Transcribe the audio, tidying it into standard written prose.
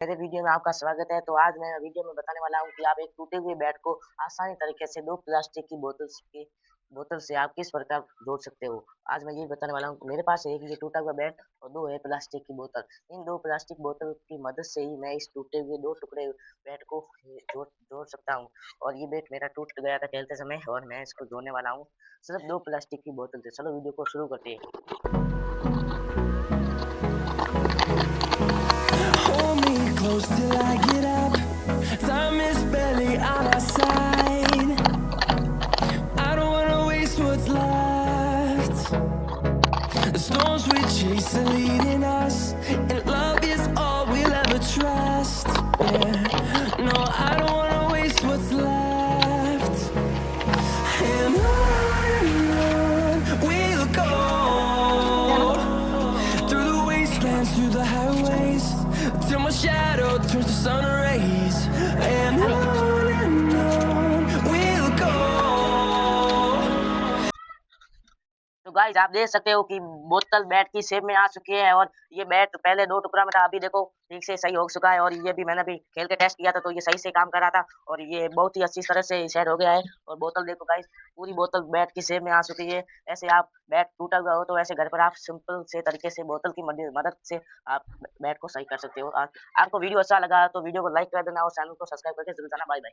मेरे वीडियो में आपका स्वागत है। तो आज मैं वीडियो में बताने वाला हूँ कि आप एक टूटे हुए बैट को आसानी तरीके से 2 प्लास्टिक की बोतल से आप किस प्रकार जोड़ सकते हो। आज मैं ये बताने वाला हूँ। मेरे पास एक ये टूटा हुआ बैट और 2 है प्लास्टिक की बोतल। इन 2 प्लास्टिक बोतल की मदद से ही मैं इस टूटे हुए 2 टुकड़े बैट को जोड़ जोड़ सकता हूँ। और ये बैट मेरा टूट गया था खेलते समय और मैं इसको जोड़ने वाला हूँ सिर्फ 2 प्लास्टिक की बोतल से। चलो वीडियो को शुरू करते हैं। Hold me close till I get up. Time is barely on our side. I don't wanna waste what's left. The storms we chase are leading us, and love is all we'll ever trust. Yeah, no, I don't wanna waste what's left. And on we'll go through the wastelands, through the highways, till my shadow turns to sun rays. And on we'll go. तो guys आप देख सकते हो कि बोतल bat की shape में आ चुकी है और ये बैट पहले 2 टुकड़ा में था, अभी देखो ठीक से सही हो चुका है और ये भी मैंने अभी खेल के टेस्ट किया था तो ये सही से काम कर रहा था और ये बहुत ही अच्छी तरह से सेट हो गया है। और बोतल देखो गाइस पूरी बोतल बैट की शेप में आ चुकी है। ऐसे आप बैट टूटा हुआ हो तो ऐसे घर पर आप सिंपल से तरीके से बोतल की मदद से आप बैट को सही कर सकते हो। आपको वीडियो अच्छा लगा तो वीडियो को लाइक कर देना और चैनल को सब्सक्राइब करके जरूर जाना। Bye bye.